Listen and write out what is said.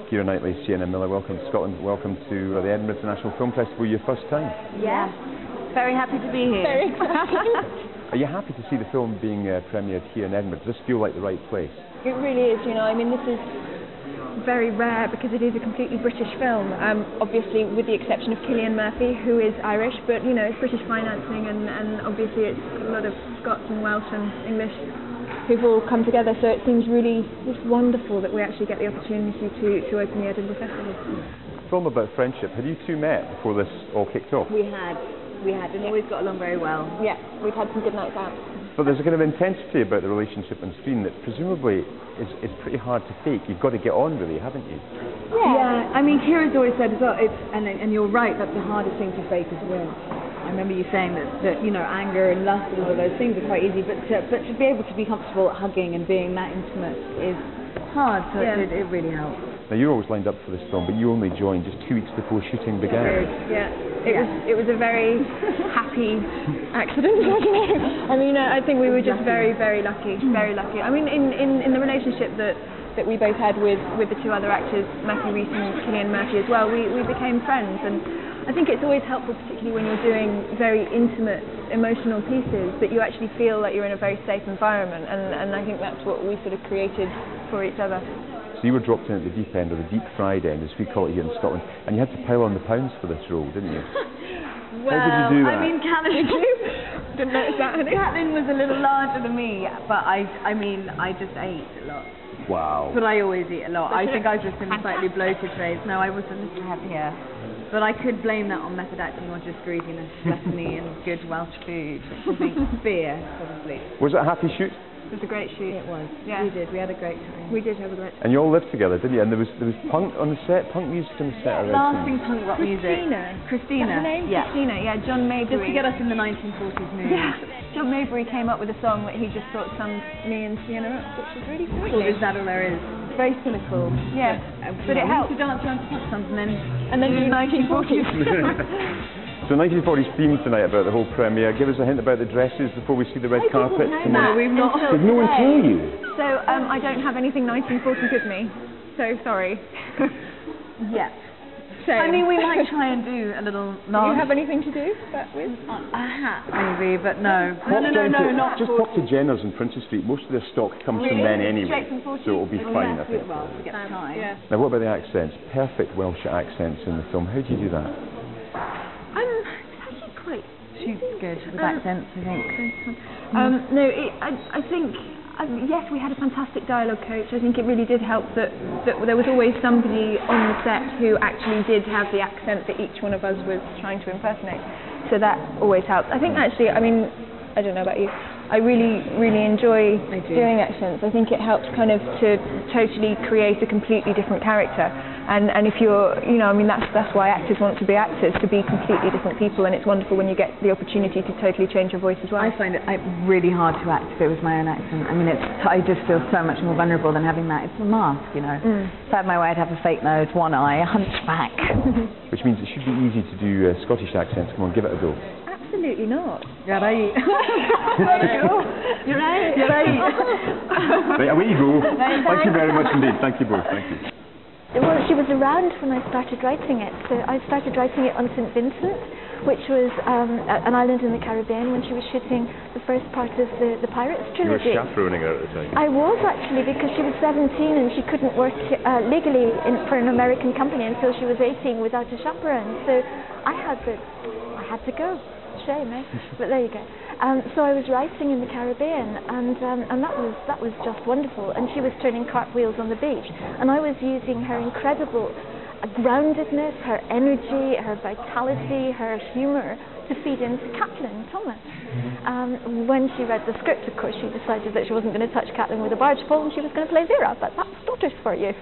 Keira Knightley, Sienna, welcome to Scotland. Welcome to the Edinburgh International Film Festival. Your first time? Yes. Very happy to be here. Very excited. Are you happy to see the film being premiered here in Edinburgh? Does this feel like the right place? It really is, you know. I mean, this is very rare because it is a completely British film. Obviously, with the exception of Cillian Murphy, who is Irish, but you know, it's British financing, and obviously it's a lot of Scots and Welsh and English who've all come together. So it seems really just wonderful that we actually get the opportunity to open the Edinburgh Festival. Film about friendship. Had you two met before this all kicked off? We had, and always got along very well. Yeah, we've had some good nights out. But there's a kind of intensity about the relationship on screen that presumably is pretty hard to fake. You've got to get on really, haven't you? Yeah, I mean, Keira's always said as well, and you're right, that's the hardest thing to fake is warmth. I remember you saying that you know, anger and lust and all of those things are quite easy, but to be able to be comfortable hugging and being that intimate is hard, so yeah. it really helps. Now, you're always lined up for this film, but you only joined just 2 weeks before shooting began. Yeah, it was a very happy accident. I don't know. I mean, I think we were just very, very lucky. Very lucky. I mean, in the relationship that we both had with the two other actors, Matthew Rhys and Cillian Murphy as well, we became friends, and I think it's always helpful, particularly when you're doing very intimate, emotional pieces, that you actually feel like you're in a very safe environment, and I think that's what we sort of created for each other. So you were dropped in at the deep end, or the deep fried end, as we call it here in Scotland, and you had to pile on the pounds for this role, didn't you? Well, how did you do that? I mean, Catelyn, didn't notice that, honey. Catelyn was a little larger than me, but I mean, I just ate a lot. Wow. But I always eat a lot. I think I was just in slightly bloated phase. No, I was a little heavier. But I could blame that on method acting or just greediness, gluttony and good Welsh food. I think beer, probably. Was it a happy shoot? It was a great shoot. It was. Yeah. We did. We had a great time. We did have a great time. And you all lived together, didn't you? And there was punk on the set, punk music on the set. Lasting punk rock music. Christina. That's her name? Yeah. Christina, yeah. John Maybury. Just to get us in the 1940s mood. Yeah. John Maybury came up with a song that he just thought summed me and Sienna up, which was really sweet. Or is that all there is? Very cynical. Yeah. But it helped. We used to dance around punk songs and then do 1940s. So 1940s theme tonight about the whole premiere. Give us a hint about the dresses before we see the red carpet. No, we've not. Did no one tell you? So I don't have anything 1940s with me. So sorry. Yeah. Same. I mean, we might try and do a little. Do you have anything to do that with? A hat, maybe, but no. No, not. Just pop to Jenner's in Princes Street. Most of their stock comes from men anyway, so it'll be fine, I think. Well, we get time. Yeah. Now, what about the accents? Perfect Welsh accents in the film. How do you do that? It's actually quite. She's good with accents, I think. No, I think. Yes, we had a fantastic dialogue coach. I think it really did help that there was always somebody on the set who actually did have the accent that each one of us was trying to impersonate. So that always helped. I think actually, I mean, I don't know about you, I really, really enjoy doing accents. I think it helps kind of to totally create a completely different character. And if you're, you know, I mean, that's why actors want to be actors, to be completely different people, and it's wonderful when you get the opportunity to totally change your voice as well. I find it really hard to act if it was my own accent. I mean, I just feel so much more vulnerable than having that. It's a mask, you know. If I had my way, I'd have a fake nose, one eye, a hunchback. Which means it should be easy to do Scottish accents. Come on, give it a go. Absolutely not. You're right. You're right. Right, away you go. Thank you very much indeed. Thank you both. Thank you. Well, she was around when I started writing it. So I started writing it on St. Vincent, which was an island in the Caribbean, when she was shooting the first part of the Pirates trilogy. You were chaperoning her at the time. I was, actually, because she was 17 and she couldn't work legally for an American company until she was 18 without a chaperone. So I had to go. Shame, eh? But there you go. So I was writing in the Caribbean, and that was just wonderful. And she was turning cartwheels on the beach, and I was using her incredible groundedness, her energy, her vitality, her humour to feed into Catelyn Thomas. When she read the script, of course, she decided that she wasn't going to touch Catelyn with a barge pole, and she was going to play Vera. But that's daughters for you.